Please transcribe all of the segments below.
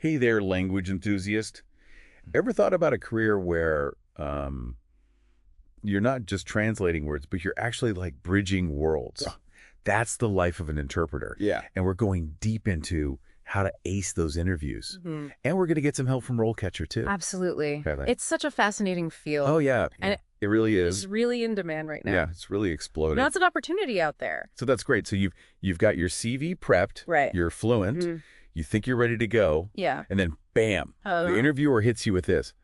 Hey there, language enthusiast. Ever thought about a career where you're not just translating words, but you're actually like bridging worlds? Yeah. That's the life of an interpreter. Yeah. And we're going deep into how to ace those interviews. Mhm. And we're going to get some help from RoleCatcher too. Absolutely. Okay. It's such a fascinating field. Oh, yeah. And it really It's is. really in demand right now. Yeah, it's really exploded. Now it's an opportunity out there. So that's great. So you've got your CV prepped. Right. You're fluent. Mhm. You think you're ready to go. Yeah. And then, bam, Oh. the interviewer hits you with this.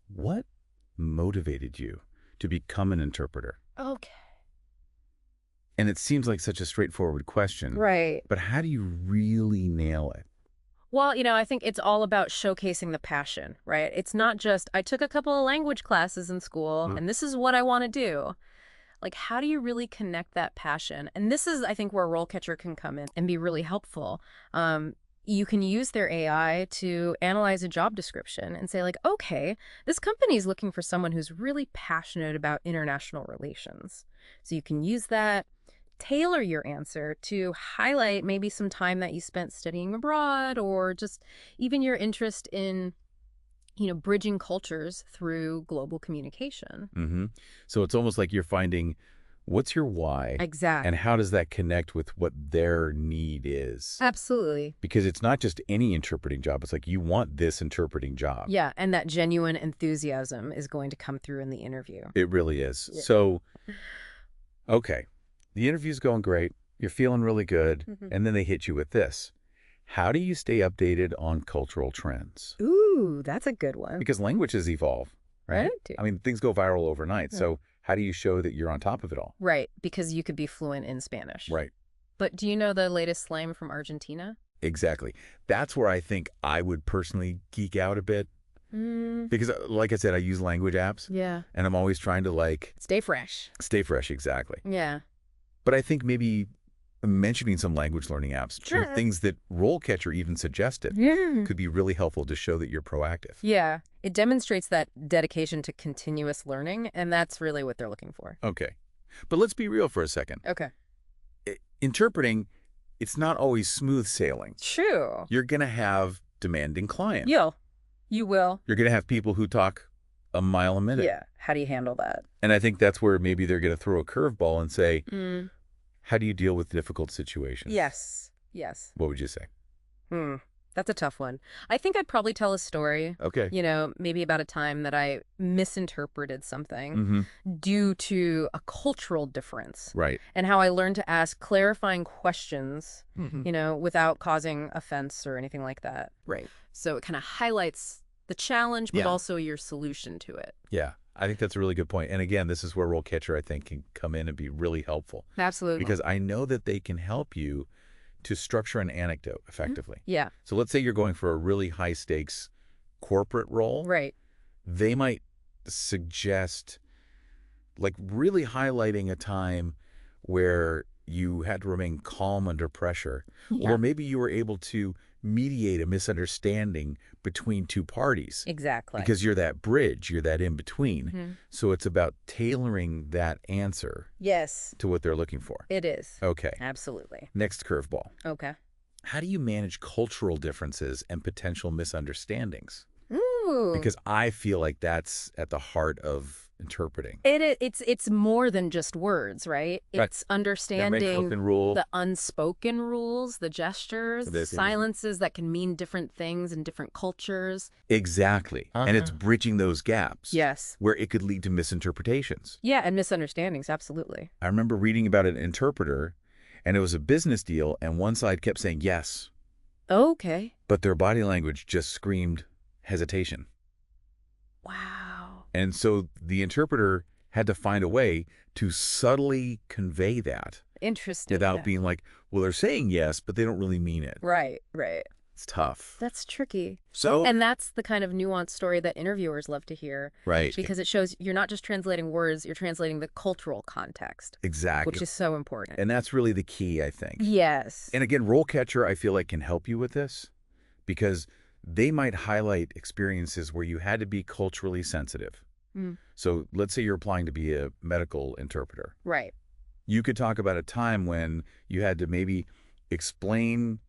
What motivated you to become an interpreter? Okay. And it seems like such a straightforward question. Right. But how do you really nail it? Well, I think it's all about showcasing the passion, right? It's not just, I took a couple of language classes in school, and this is what I want to do. Like, how do you really connect that passion? And this is, I think, where RoleCatcher can come in and be really helpful. You can use their AI to analyze a job description and say, like, okay, this company is looking for someone who's really passionate about international relations. So you can use that, tailor your answer to highlight maybe some time that you spent studying abroad, or just even your interest in, bridging cultures through global communication. Mm-hmm. So it's almost like you're finding, what's your why? Exactly. And how does that connect with what their need is? Absolutely. Because it's not just any interpreting job. It's like, you want this interpreting job. Yeah, and that genuine enthusiasm is going to come through in the interview. It really is. Yeah. So, okay, the interview's going great. You're feeling really good. And then they hit you with this. How do you stay updated on cultural trends? Ooh, that's a good one. Because languages evolve, right? Right. I mean, things go viral overnight. So how do you show that you're on top of it all? Right, because you could be fluent in Spanish. Right. But do you know the latest slang from Argentina? Exactly. That's where I think I would personally geek out a bit. Because, like I said, I use language apps. Yeah. And I'm always trying to, Stay fresh. stay fresh, exactly. Yeah. But I think maybe mentioning some language learning apps, Sure. things that RoleCatcher even suggested, Yeah. could be really helpful to show that you're proactive. Yeah. It demonstrates that dedication to continuous learning, and that's really what they're looking for. Okay. But let's be real for a second. Okay. Interpreting, it's not always smooth sailing. True. You're going to have demanding clients. You will. You're going to have people who talk a mile a minute. Yeah. How do you handle that? And I think that's where maybe they're going to throw a curveball and say, how do you deal with difficult situations? Yes. Yes. What would you say? That's a tough one. I think I'd probably tell a story. Okay. Maybe about a time that I misinterpreted something due to a cultural difference. Right. And how I learned to ask clarifying questions, without causing offense or anything like that. Right. So it kind of highlights the challenge, but Yeah. also your solution to it. Yeah. I think that's a really good point. And again, this is where RoleCatcher, I think, can come in and be really helpful. Absolutely. Because I know that they can help you to structure an anecdote effectively. Yeah. So let's say you're going for a really high stakes corporate role. Right. They might suggest really highlighting a time where you had to remain calm under pressure. Yeah. Or maybe you were able to mediate a misunderstanding between two parties. Exactly. Because you're that bridge, you're that in between. So it's about tailoring that answer Yes, to what they're looking for. it is. Okay. Absolutely. Next curveball. Okay. How do you manage cultural differences and potential misunderstandings? Ooh. Because I feel like that's at the heart of interpreting. It's more than just words, right? Right. It's understanding Rule. the unspoken rules, the gestures, the This- silences that can mean different things in different cultures. Exactly. And it's bridging those gaps. Yes. Where it could lead to misinterpretations. Yeah, and misunderstandings, absolutely. I remember reading about an interpreter, and it was a business deal, and one side kept saying yes, Okay. but their body language just screamed hesitation. Wow. And so the interpreter had to find a way to subtly convey that Interesting. without being like, well, they're saying yes, but they don't really mean it. Right, right. It's tough. That's tricky. So, And that's the kind of nuanced story that interviewers love to hear. right. Because it shows you're not just translating words, you're translating the cultural context, Exactly. which is so important. And that's really the key, I think. Yes. And again, RoleCatcher, I feel like, can help you with this because they might highlight experiences where you had to be culturally sensitive. So let's say you're applying to be a medical interpreter. Right. You could talk about a time when you had to maybe explain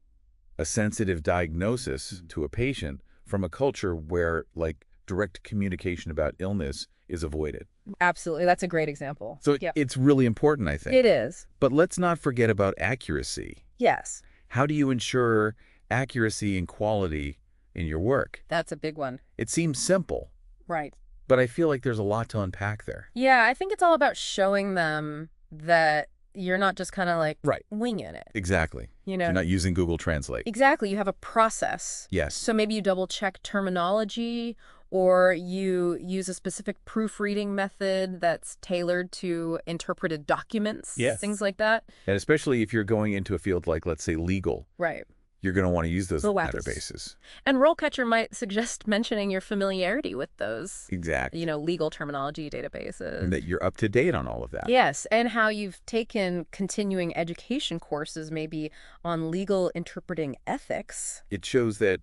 a sensitive diagnosis to a patient from a culture where, like, direct communication about illness is avoided. Absolutely. That's a great example. So Yep. it's really important, I think. It is. But let's not forget about accuracy. Yes. How do you ensure accuracy and quality in your work? That's a big one. It seems simple, Right. but I feel like there's a lot to unpack there. Yeah, I think it's all about showing them that you're not just kind of like winging it. Exactly. You know? You're not using Google Translate. Exactly. You have a process. Yes. So maybe you double check terminology, or you use a specific proofreading method that's tailored to interpreted documents, Yes. things like that. And especially if you're going into a field like, let's say, legal, Right. you're going to want to use those Go databases. And RoleCatcher might suggest mentioning your familiarity with those, Exactly. legal terminology databases. And that you're up to date on all of that. Yes, and how you've taken continuing education courses maybe on legal interpreting ethics. It shows that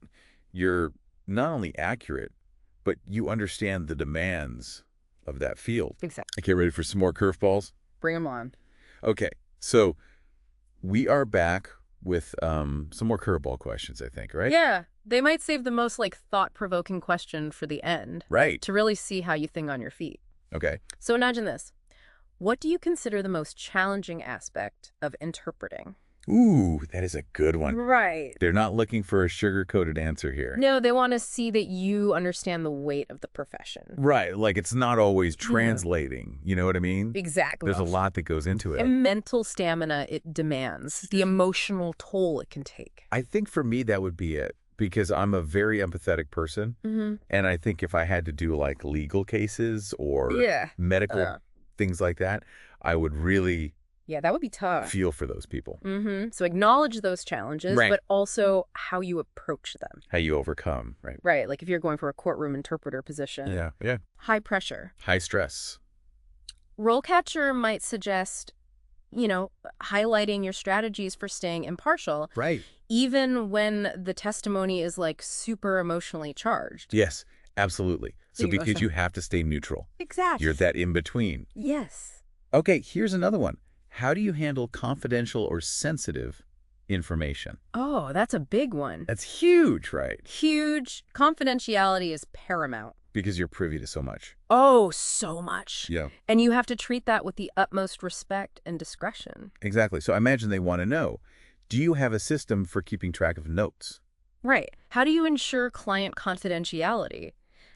you're not only accurate, but you understand the demands of that field. Exactly. Okay, ready for some more curveballs? Bring them on. Okay, so we are back with some more curveball questions, I think, right? Yeah, they might save the most thought-provoking question for the end. Right. To really see how you think on your feet. Okay. So imagine this. What do you consider the most challenging aspect of interpreting? Ooh, that is a good one. Right. They're not looking for a sugar-coated answer here. No, they want to see that you understand the weight of the profession. Right, like it's not always translating, you know what I mean? Exactly. There's a lot that goes into it. The mental stamina it demands, the emotional toll it can take. I think for me that would be it, because I'm a very empathetic person, and I think if I had to do like legal cases or medical things like that, I would really that would be tough. feel for those people. So acknowledge those challenges, but also how you approach them. How you overcome, right? Right, like if you're going for a courtroom interpreter position. Yeah. High pressure. High stress. RoleCatcher might suggest, highlighting your strategies for staying impartial. Right. Even when the testimony is super emotionally charged. Yes, absolutely. So because you have to stay neutral. Exactly. You're that in between. Yes. Okay, here's another one. How do you handle confidential or sensitive information? Oh, that's a big one. That's huge, right? Huge. Confidentiality is paramount. Because you're privy to so much. Oh, so much. Yeah. And you have to treat that with the utmost respect and discretion. Exactly. So I imagine they want to know, do you have a system for keeping track of notes? Right. How do you ensure client confidentiality?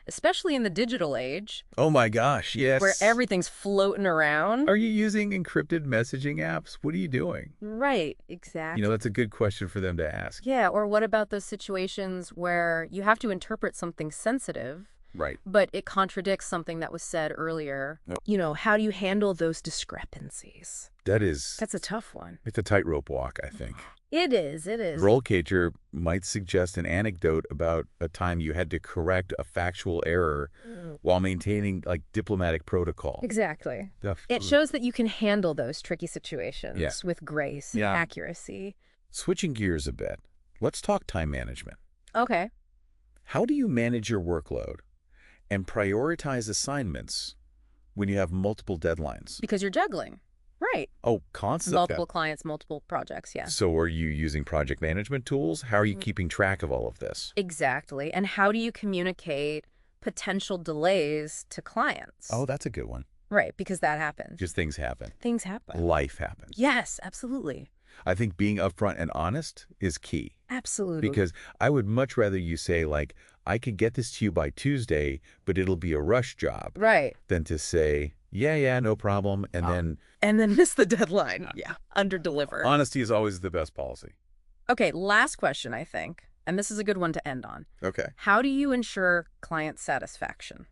Especially in the digital age. Oh my gosh, yes. Where everything's floating around. Are you using encrypted messaging apps? What are you doing? Right, exactly. That's a good question for them to ask. Yeah, or what about those situations where you have to interpret something sensitive, right, but it contradicts something that was said earlier? Nope. How do you handle those discrepancies? That's a tough one. It's a tightrope walk, I think. It is. RoleCatcher might suggest an anecdote about a time you had to correct a factual error while maintaining diplomatic protocol. Exactly. It shows that you can handle those tricky situations with grace and accuracy. Switching gears a bit, let's talk time management. Okay. How do you manage your workload and prioritize assignments when you have multiple deadlines? Because you're juggling. Right. Oh, constantly. Multiple clients, multiple projects, yeah. So are you using project management tools? How are you keeping track of all of this? Exactly. And how do you communicate potential delays to clients? Oh, that's a good one. Right, because that happens. Just things happen. Things happen. Life happens. Yes, absolutely. I think being upfront and honest is key. Absolutely. Because I would much rather you say, I could get this to you by Tuesday, but it'll be a rush job. Right. Than to say, yeah, no problem, and then miss the deadline. Yeah. Under-deliver. Honesty is always the best policy. Okay, last question, I think. And this is a good one to end on. Okay. How do you ensure client satisfaction?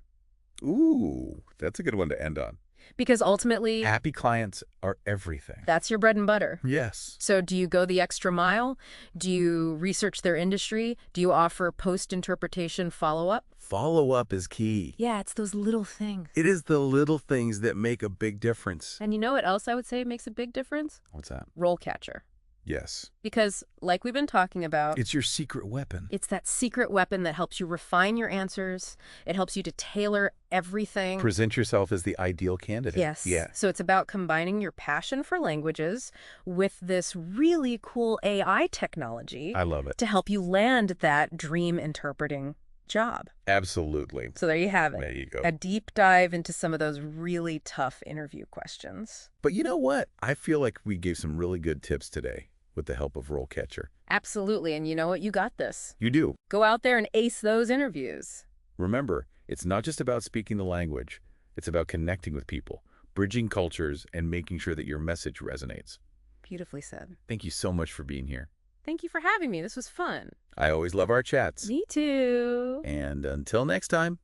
Ooh, that's a good one to end on. Because ultimately, happy clients are everything. That's your bread and butter. Yes. So do you go the extra mile? Do you research their industry? Do you offer post-interpretation follow-up? Follow-up is key. Yeah, it's those little things. It is the little things that make a big difference. And you know what else I would say makes a big difference? What's that? RoleCatcher. Yes. Because, like we've been talking about, It's your secret weapon. it's that secret weapon that helps you refine your answers. It helps you to tailor everything. Present yourself as the ideal candidate. Yes. Yeah. So it's about combining your passion for languages with this really cool AI technology I love it. to help you land that dream interpreting job. Absolutely. So there you have it. There you go. A deep dive into some of those really tough interview questions. But you know what? I feel like we gave some really good tips today with the help of RoleCatcher. Absolutely. And you know what? You got this. You do. Go out there and ace those interviews. Remember, it's not just about speaking the language. It's about connecting with people, bridging cultures, and making sure that your message resonates. Beautifully said. Thank you so much for being here. Thank you for having me. This was fun. I always love our chats. Me too. And until next time.